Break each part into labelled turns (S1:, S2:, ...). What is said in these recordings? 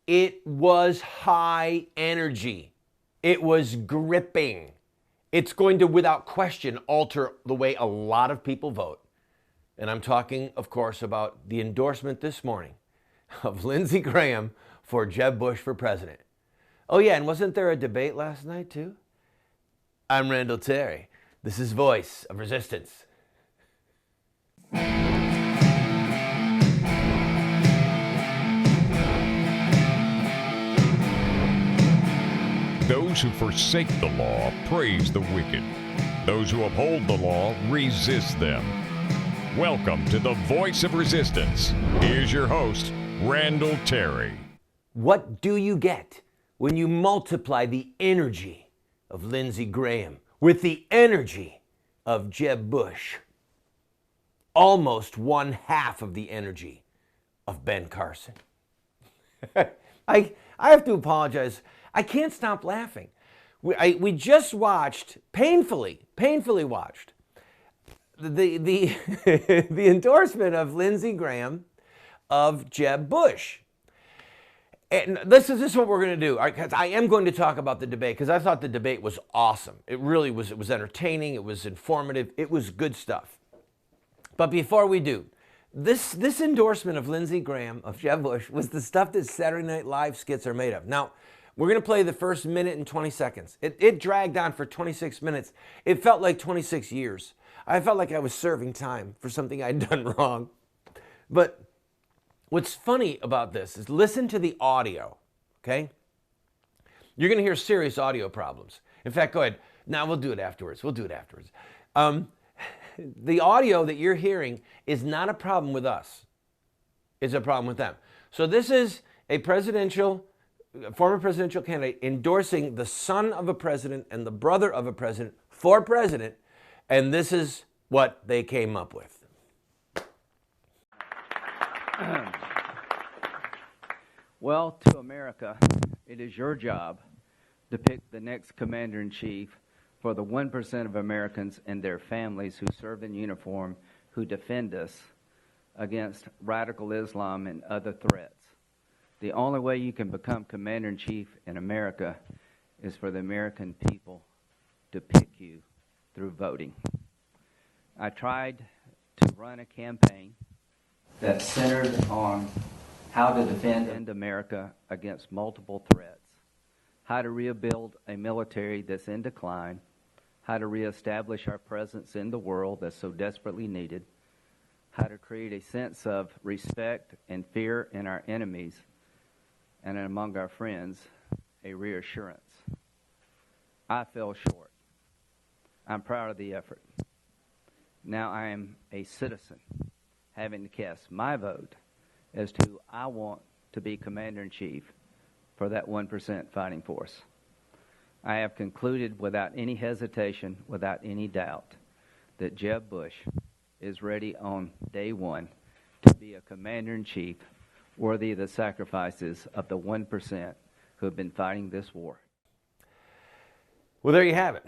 S1: It was high energy. It was gripping. It's going to, without question, alter the way a lot of people vote. And I'm talking, of course, about the endorsement this morning of Lindsey Graham for Jeb Bush for president. Oh, yeah, and wasn't there a debate last night, too? I'm Randall Terry. This is Voice of Resistance.
S2: Those who forsake the law praise the wicked. Those who uphold the law resist them. Welcome to the Voice of Resistance. Here's your host, Randall Terry.
S1: What do you get when you multiply the energy of Lindsey Graham with the energy of Jeb Bush? Almost one half of the energy of Ben Carson. I have to apologize. I can't stop laughing. We just watched, painfully watched, the the endorsement of Lindsey Graham of Jeb Bush. And this is what we're going to do. I am going to talk about the debate because I thought the debate was awesome. It really was. It was entertaining. It was informative. It was good stuff. But before we do, this endorsement of Lindsey Graham of Jeb Bush was the stuff that Saturday Night Live skits are made of. Now, we're going to play the first minute and 20 seconds. It dragged on for 26 minutes. It felt like 26 years. I felt like I was serving time for something I'd done wrong. But what's funny about this is listen to the audio, okay? You're going to hear serious audio problems. In fact, go ahead. Now we'll do it afterwards. The audio that you're hearing is not a problem with us. It's a problem with them. So this is a former presidential candidate endorsing the son of a president and the brother of a president for president, and this is what they came up with.
S3: Well, to America, it is your job to pick the next commander-in-chief for the 1% of Americans and their families who serve in uniform, who defend us against radical Islam and other threats. The only way you can become commander-in-chief in America is for the American people to pick you through voting. I tried to run a campaign that centered on how to defend America against multiple threats, how to rebuild a military that's in decline, how to reestablish our presence in the world that's so desperately needed, how to create a sense of respect and fear in our enemies, and among our friends, a reassurance. I fell short. I'm proud of the effort. Now I am a citizen, having to cast my vote as to who I want to be commander-in-chief for that 1% fighting force. I have concluded without any hesitation, without any doubt, that Jeb Bush is ready on day one to be a commander-in-chief worthy of the sacrifices of the 1% who have been fighting this war.
S1: Well, there you have it.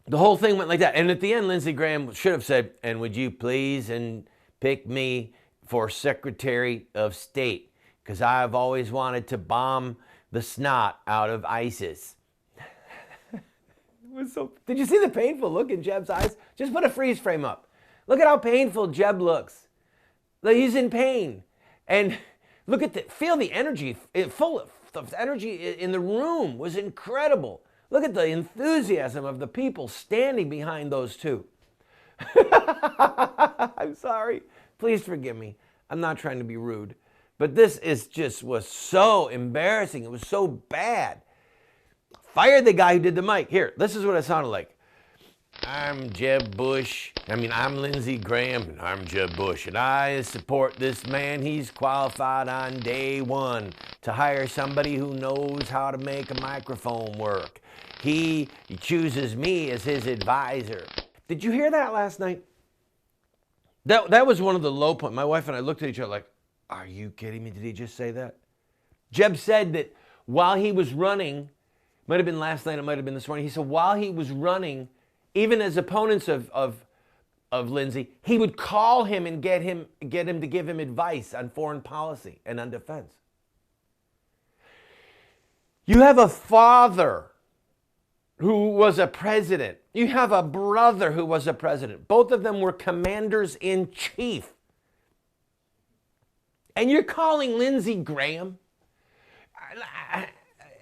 S1: The whole thing went like that. And at the end, Lindsey Graham should have said, and would you please and pick me for Secretary of State, because I've always wanted to bomb the snot out of ISIS. Did you see the painful look in Jeb's eyes? Just put a freeze frame up. Look at how painful Jeb looks. He's in pain. And look at feel the energy, full of energy in the room was incredible. Look at the enthusiasm of the people standing behind those two. I'm sorry. Please forgive me. I'm not trying to be rude. But this was so embarrassing. It was so bad. Fired the guy who did the mic. Here, this is what it sounded like. I'm Lindsey Graham, and I'm Jeb Bush, and I support this man. He's qualified on day one to hire somebody who knows how to make a microphone work. He chooses me as his advisor. Did you hear that last night? That was one of the low points. My wife and I looked at each other like, are you kidding me? Did he just say that? Jeb said that while he was running, might have been last night, it might have been this morning, he said while he was running, even as opponents of Lindsey, he would call him and get him to give him advice on foreign policy and on defense. You have a father who was a president. You have a brother who was a president. Both of them were commanders-in-chief. And you're calling Lindsey Graham?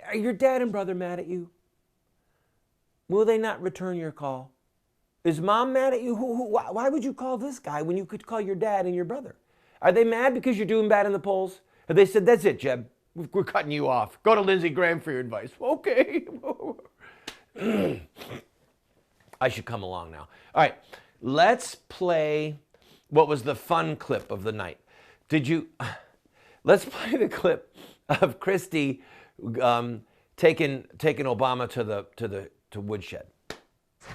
S1: Are your dad and brother mad at you? Will they not return your call? Is mom mad at you? Why would you call this guy when you could call your dad and your brother? Are they mad because you're doing bad in the polls? Have they said, that's it, Jeb. We're cutting you off. Go to Lindsey Graham for your advice. Okay. I should come along now. All right. Let's play what was the fun clip of the night. Let's play the clip of Christie taking Obama to woodshed.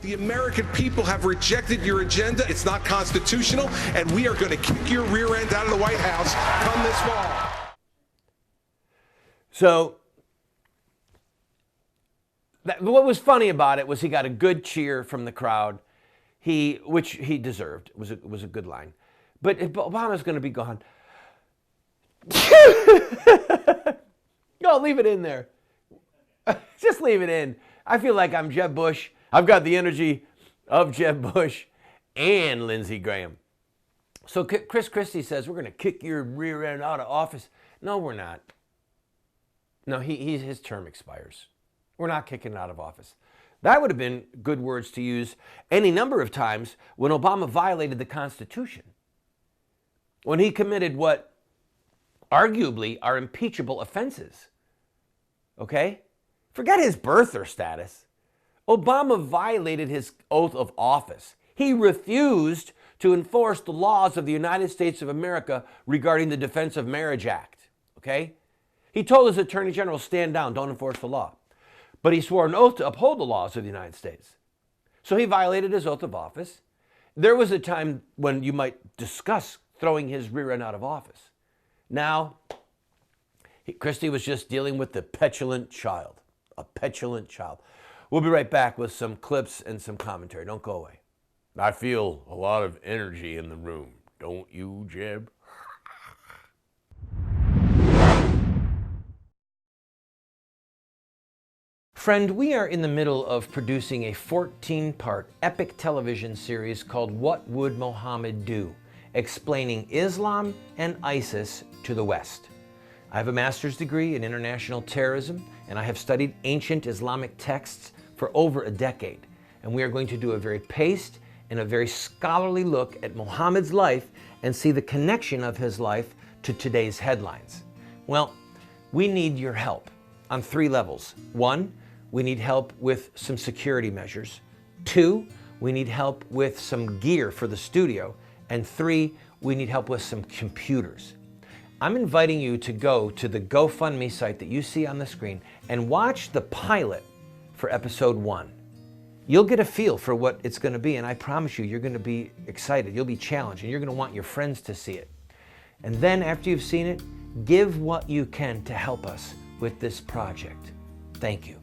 S4: The American people have rejected your agenda. It's not constitutional, and we are going to kick your rear end out of the White House come this fall.
S1: So, what was funny about it was he got a good cheer from the crowd, which he deserved. It was a good line. But Obama's going to be gone. No, leave it in there. Just leave it in. I feel like I'm Jeb Bush. I've got the energy of Jeb Bush and Lindsey Graham. So Chris Christie says, we're going to kick your rear end out of office. No, we're not. No, his term expires. We're not kicking him out of office. That would have been good words to use any number of times when Obama violated the Constitution. When he committed what arguably are impeachable offenses. Okay? Forget his birther status. Obama violated his oath of office. He refused to enforce the laws of the United States of America regarding the Defense of Marriage Act. Okay? He told his attorney general, stand down, don't enforce the law. But he swore an oath to uphold the laws of the United States. So he violated his oath of office. There was a time when you might discuss throwing his rear end out of office. Now, Christie was just dealing with the petulant child. A petulant child. We'll be right back with some clips and some commentary. Don't go away. I feel a lot of energy in the room. Don't you, Jeb? Friend, we are in the middle of producing a 14-part epic television series called What Would Mohammed Do? Explaining Islam and ISIS to the West. I have a master's degree in international terrorism, and I have studied ancient Islamic texts for over a decade. And we are going to do a very paced and a very scholarly look at Muhammad's life and see the connection of his life to today's headlines. Well, we need your help on 3 levels. 1, we need help with some security measures. 2, we need help with some gear for the studio. And 3, we need help with some computers. I'm inviting you to go to the GoFundMe site that you see on the screen and watch the pilot for episode 1. You'll get a feel for what it's going to be, and I promise you, you're going to be excited. You'll be challenged, and you're going to want your friends to see it. And then after you've seen it, give what you can to help us with this project. Thank you.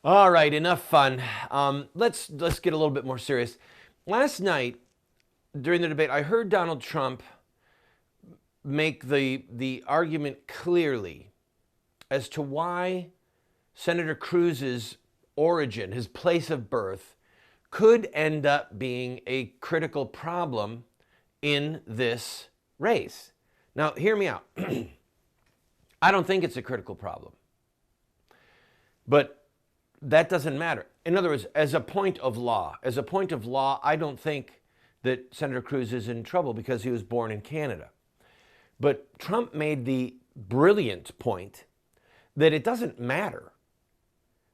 S1: All right, enough fun. Let's get a little bit more serious. Last night, during the debate, I heard Donald Trump make the argument clearly as to why Senator Cruz's origin, his place of birth, could end up being a critical problem in this race. Now, hear me out. I don't think it's a critical problem. But that doesn't matter. In other words, as a point of law, I don't think that Senator Cruz is in trouble because he was born in Canada. But Trump made the brilliant point that it doesn't matter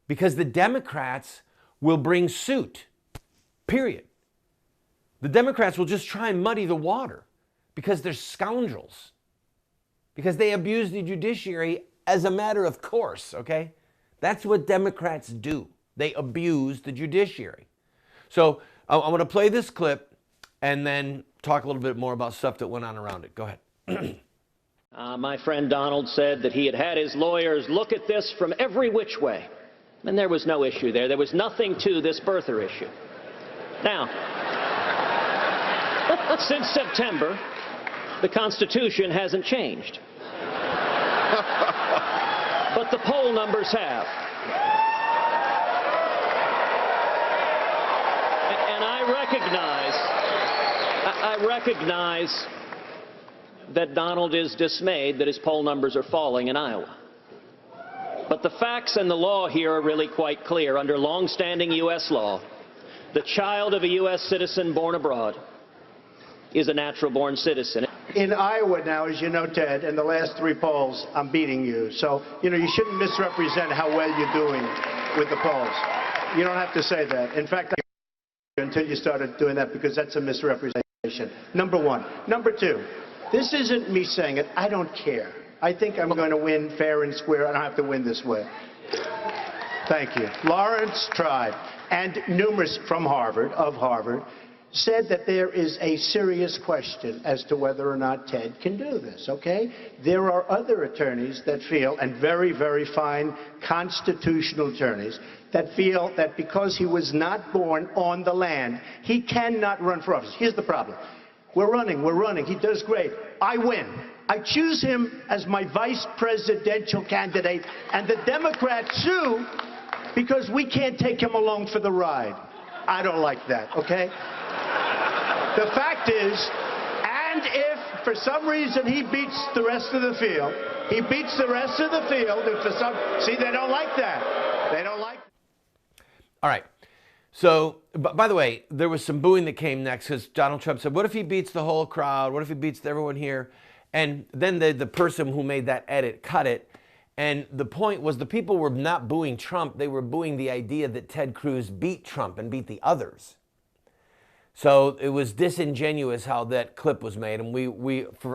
S1: because the Democrats will bring suit, period. The Democrats will just try and muddy the water because they're scoundrels, because they abuse the judiciary as a matter of course, okay? That's what Democrats do. They abuse the judiciary. So I want to play this clip and then talk a little bit more about stuff that went on around it. Go ahead.
S5: My friend Donald said that he had had his lawyers look at this from every which way, and there was no issue there. There was nothing to this birther issue. Now, since September, The Constitution hasn't changed. But the poll numbers have. And I recognize that Donald is dismayed that his poll numbers are falling in Iowa. But the facts and the law here are really quite clear. Under long-standing U.S. law, the child of a U.S. citizen born abroad is a natural-born citizen.
S6: In Iowa now, as you know, Ted, in the last 3 polls, I'm beating you. So, you shouldn't misrepresent how well you're doing with the polls. You don't have to say that. In fact, until you started doing that, because that's a misrepresentation. Number one. Number two, this isn't me saying it. I don't care. I think I'm going to win fair and square. I don't have to win this way. Thank you. Lawrence Tribe and numerous from Harvard, said that there is a serious question as to whether or not Ted can do this, okay? There are other attorneys that feel, and very, very fine constitutional attorneys, that feel that because he was not born on the land, he cannot run for office. Here's the problem. We're running. He does great. I win. I choose him as my vice presidential candidate, and the Democrats sue because we can't take him along for the ride. I don't like that, okay? The fact is, and if for some reason he beats the rest of the field, and for some, see, they don't like that. They don't like.
S1: All right. So, by the way, there was some booing that came next because Donald Trump said, what if he beats the whole crowd? What if he beats everyone here? And then the person who made that edit cut it. And the point was the people were not booing Trump. They were booing the idea that Ted Cruz beat Trump and beat the others. So it was disingenuous how that clip was made. And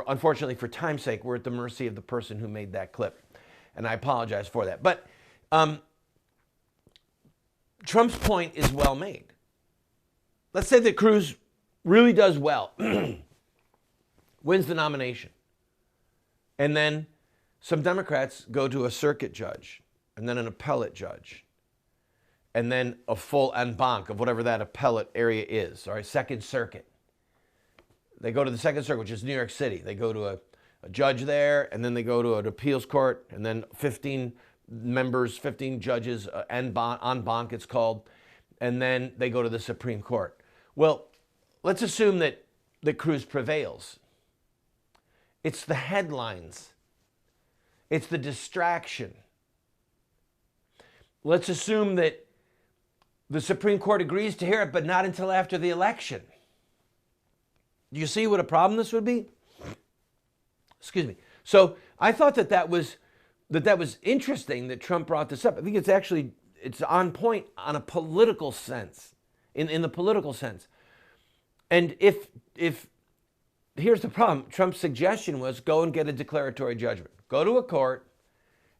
S1: unfortunately, for time's sake, we're at the mercy of the person who made that clip. And I apologize for that. But Trump's point is well made. Let's say that Cruz really does well, wins the nomination. And then some Democrats go to a circuit judge and then an appellate judge and then a full en banc of whatever that appellate area is, all right, Second Circuit. They go to the Second Circuit, which is New York City. They go to a judge there, and then they go to an appeals court, and then 15 members, 15 judges, en banc it's called, and then they go to the Supreme Court. Well, let's assume that Cruz prevails. It's the headlines. It's the distraction. Let's assume that the Supreme Court agrees to hear it, but not until after the election. Do you see what a problem this would be? Excuse me. So I thought that was interesting that Trump brought this up. I think it's on point on a political sense, in the political sense. And if here's the problem, Trump's suggestion was go and get a declaratory judgment. Go to a court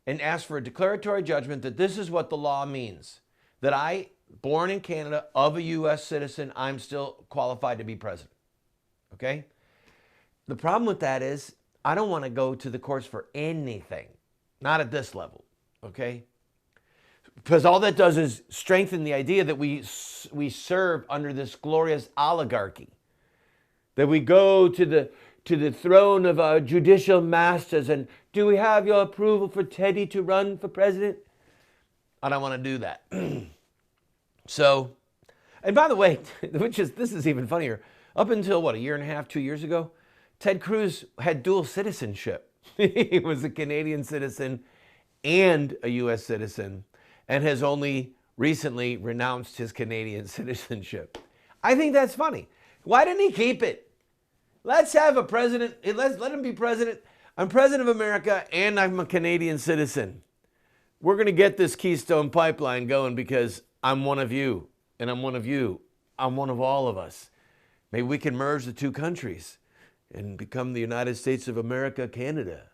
S1: and ask for a declaratory judgment that this is what the law means, that I, born in Canada, of a U.S. citizen, I'm still qualified to be president. Okay? The problem with that is I don't want to go to the courts for anything. Not at this level. Okay? Because all that does is strengthen the idea that we serve under this glorious oligarchy. That we go to the throne of our judicial masters and do we have your approval for Teddy to run for president? I don't want to do that. So, and by the way, this is even funnier. Up until, a year and a half, 2 years ago, Ted Cruz had dual citizenship. He was a Canadian citizen and a U.S. citizen and has only recently renounced his Canadian citizenship. I think that's funny. Why didn't he keep it? Let's have a president. Let him be president. I'm president of America and I'm a Canadian citizen. We're going to get this Keystone Pipeline going because I'm one of you, and I'm one of you. I'm one of all of us. Maybe we can merge the two countries and become the United States of America, Canada.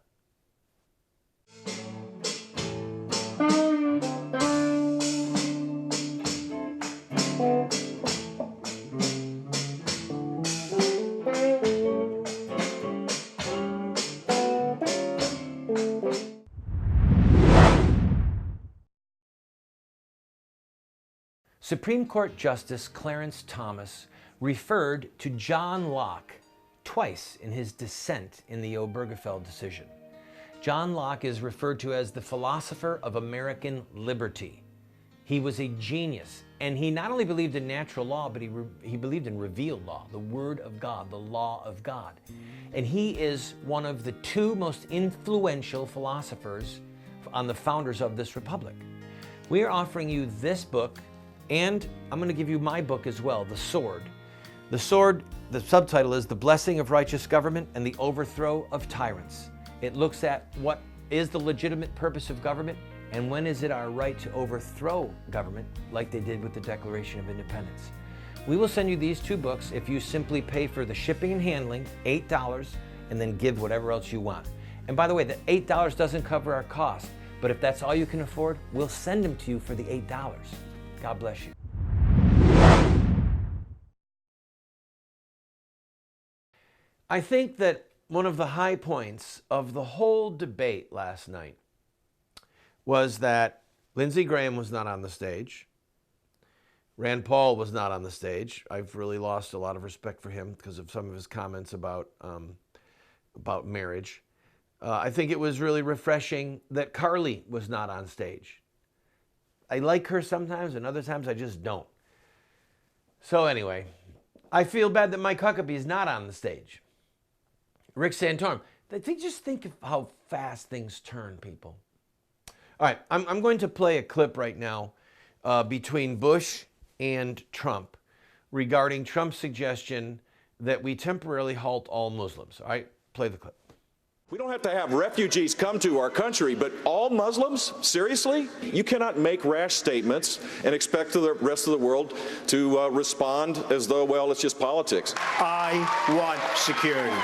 S1: Supreme Court Justice Clarence Thomas referred to John Locke twice in his dissent in the Obergefell decision. John Locke is referred to as the philosopher of American liberty. He was a genius, and he not only believed in natural law, but he believed in revealed law, the Word of God, the law of God. And he is one of the two most influential philosophers on the founders of this republic. We are offering you this book, and I'm going to give you my book as well, The Sword. The Sword, the subtitle is The Blessing of Righteous Government and the Overthrow of Tyrants. It looks at what is the legitimate purpose of government and when is it our right to overthrow government like they did with the Declaration of Independence. We will send you these two books if you simply pay for the shipping and handling, $8, and then give whatever else you want. And by the way, the $8 doesn't cover our cost, but if that's all you can afford, we'll send them to you for the $8. God bless you. I think that one of the high points of the whole debate last night was that Lindsey Graham was not on the stage. Rand Paul was not on the stage. I've really lost a lot of respect for him because of some of his comments about marriage. I think it was really refreshing that Carly was not on stage. I like her sometimes, and other times I just don't. So anyway, I feel bad that Mike Huckabee is not on the stage. Rick Santorum. Just think of how fast things turn, people. All right, I'm going to play a clip right now between Bush and Trump regarding Trump's suggestion that we temporarily halt all Muslims. All right, play the clip.
S7: We don't have to have refugees come to our country, but all Muslims? Seriously? You cannot make rash statements and expect the rest of the world to respond as though, well, it's just politics.
S6: I want security.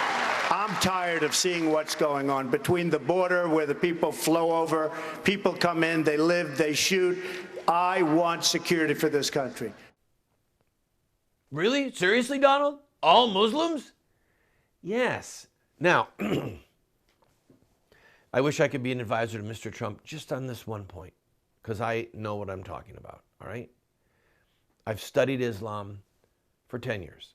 S6: I'm tired of seeing what's going on between the border where the people flow over, people come in, they live, they shoot. I want security for this country.
S1: Really? Seriously, Donald? All Muslims? Yes. Now, I wish I could be an advisor to Mr. Trump just on this one point, because I know what I'm talking about, all right? I've studied Islam for 10 years.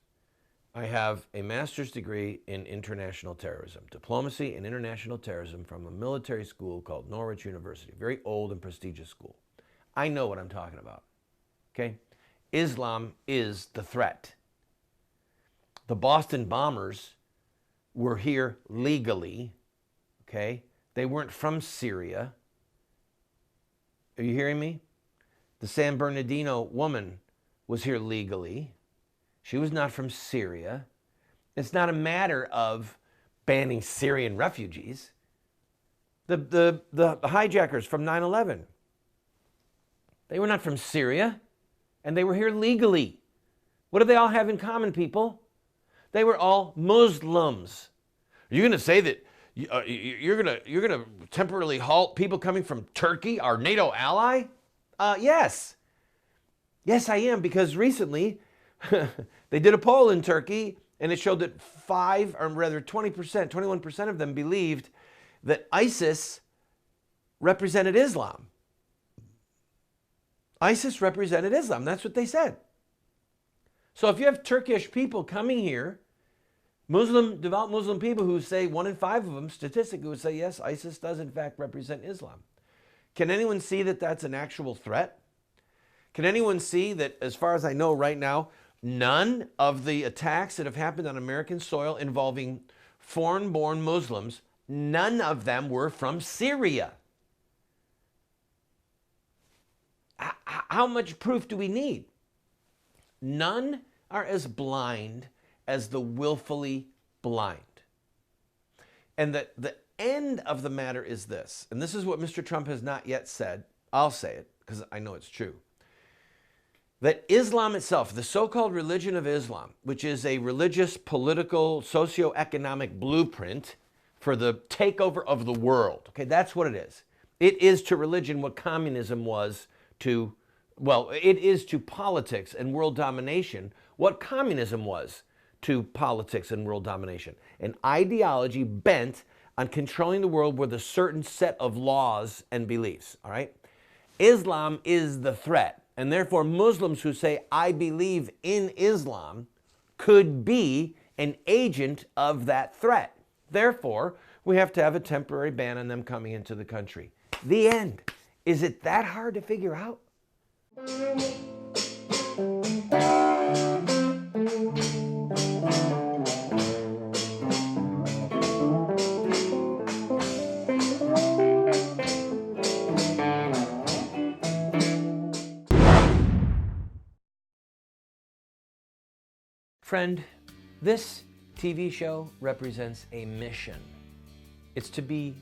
S1: I have a master's degree in international terrorism, diplomacy and international terrorism from a military school called Norwich University, very old and prestigious school. I know what I'm talking about, okay? Islam is the threat. The Boston bombers were here legally, okay? They weren't from Syria. Are you hearing me? The San Bernardino woman was here legally. She was not from Syria. It's not a matter of banning Syrian refugees. The hijackers from 9/11, they were not from Syria, and they were here legally. What do they all have in common, people? They were all Muslims. Are you going to say that you're going to temporarily halt people coming from Turkey, our NATO ally? Yes. Yes, I am, because recently they did a poll in Turkey, and it showed that 21% of them believed that ISIS represented Islam. ISIS represented Islam. That's what they said. So if you have Turkish people coming here, devout Muslim people who say 1 in 5 of them statistically would say, yes, ISIS does in fact represent Islam. Can anyone see that that's an actual threat? Can anyone see that, as far as I know right now, none of the attacks that have happened on American soil involving foreign-born Muslims, none of them were from Syria? How much proof do we need? None are as blind as the willfully blind. And the end of the matter is this, and this is what Mr. Trump has not yet said. I'll say it because I know it's true. That Islam itself, the so-called religion of Islam, which is a religious, political, socio-economic blueprint for the takeover of the world. Okay, that's what it is. It is to religion what communism was to, well, it is to politics and world domination what communism was to politics and world domination. An ideology bent on controlling the world with a certain set of laws and beliefs, all right? Islam is the threat. And therefore, Muslims who say, I believe in Islam, could be an agent of that threat. Therefore, we have to have a temporary ban on them coming into the country. The end. Is it that hard to figure out? Friend, this TV show represents a mission. It's to be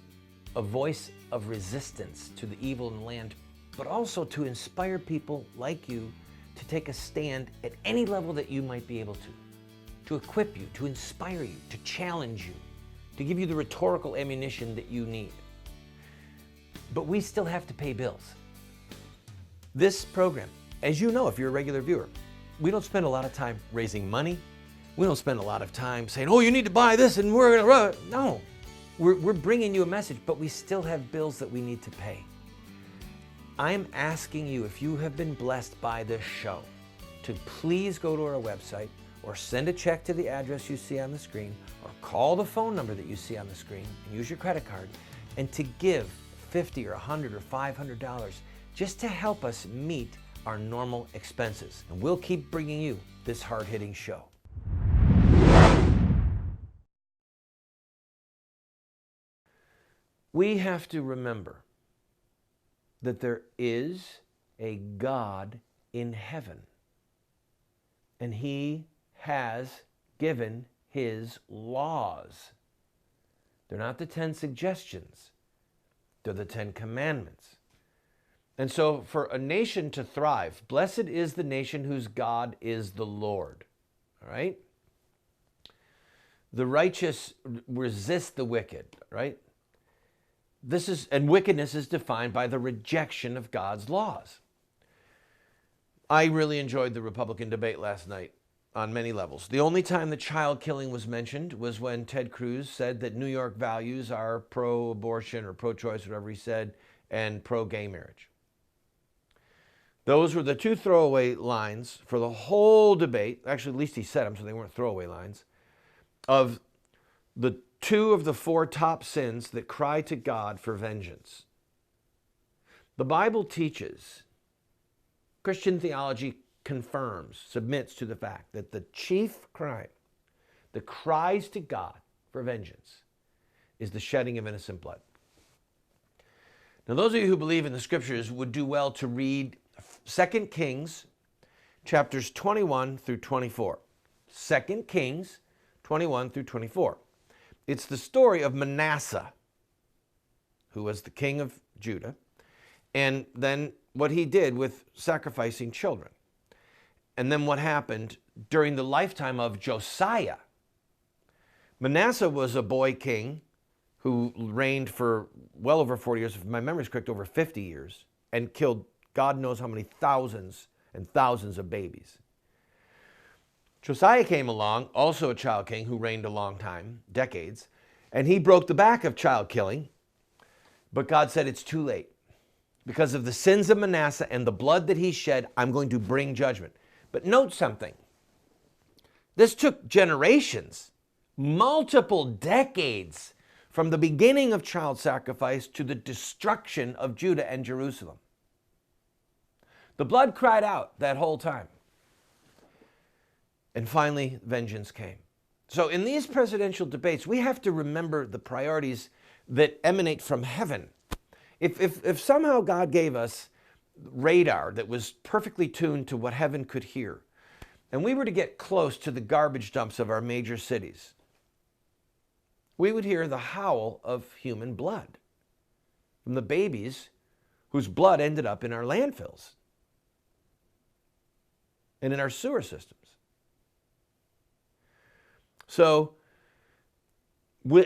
S1: a voice of resistance to the evil in the land, but also to inspire people like you to take a stand at any level that you might be able to equip you, to inspire you, to challenge you, to give you the rhetorical ammunition that you need. But we still have to pay bills. This program, as you know if you're a regular viewer, we don't spend a lot of time raising money. We don't spend a lot of time saying, oh, you need to buy this and we're going to run. No, we're bringing you a message, but we still have bills that we need to pay. I'm asking you, if you have been blessed by this show, to please go to our website or send a check to the address you see on the screen or call the phone number that you see on the screen and use your credit card and to give $50 or $100 or $500 just to help us meet our normal expenses. And we'll keep bringing you this hard-hitting show. We have to remember that there is a God in heaven, and He has given His laws. They're not the 10 suggestions, they're the 10 commandments. And so for a nation to thrive, blessed is the nation whose God is the Lord. All right? The righteous resist the wicked, right? And wickedness is defined by the rejection of God's laws. I really enjoyed the Republican debate last night on many levels. The only time that child killing was mentioned was when Ted Cruz said that New York values are pro-abortion or pro-choice, whatever he said, and pro-gay marriage. Those were the two throwaway lines for the whole debate. Actually, at least he said them, so they weren't throwaway lines. Of the two of the four top sins that cry to God for vengeance. The Bible teaches, Christian theology confirms, submits to the fact that the chief crime that cries to God for vengeance is the shedding of innocent blood. Now, those of you who believe in the scriptures would do well to read 2 Kings chapters 21 through 24. 2 Kings 21 through 24. It's the story of Manasseh, who was the king of Judah, and then what he did with sacrificing children. And then what happened during the lifetime of Josiah. Manasseh was a boy king who reigned for well over 40 years, if my memory is correct, over 50 years, and killed God knows how many thousands and thousands of babies. Josiah came along, also a child king who reigned a long time, decades, and he broke the back of child killing, but God said it's too late. Because of the sins of Manasseh and the blood that he shed, I'm going to bring judgment. But note something. This took generations, multiple decades, from the beginning of child sacrifice to the destruction of Judah and Jerusalem. The blood cried out that whole time. And finally, vengeance came. So in these presidential debates, we have to remember the priorities that emanate from heaven. If somehow God gave us radar that was perfectly tuned to what heaven could hear, and we were to get close to the garbage dumps of our major cities, we would hear the howl of human blood from the babies whose blood ended up in our landfills and in our sewer systems. So,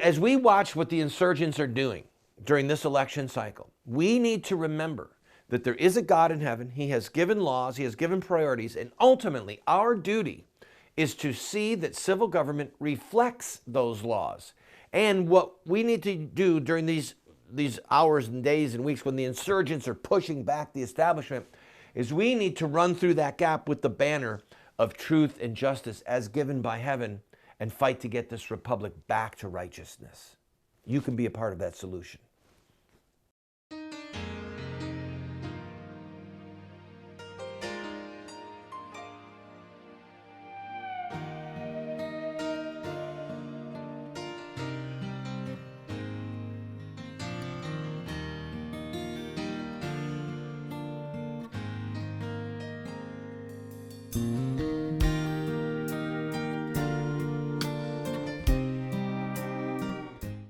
S1: as we watch what the insurgents are doing during this election cycle, we need to remember that there is a God in heaven. He has given laws, He has given priorities, and ultimately our duty is to see that civil government reflects those laws. And what we need to do during these hours and days and weeks when the insurgents are pushing back the establishment is we need to run through that gap with the banner of truth and justice as given by heaven, and fight to get this republic back to righteousness. You can be a part of that solution.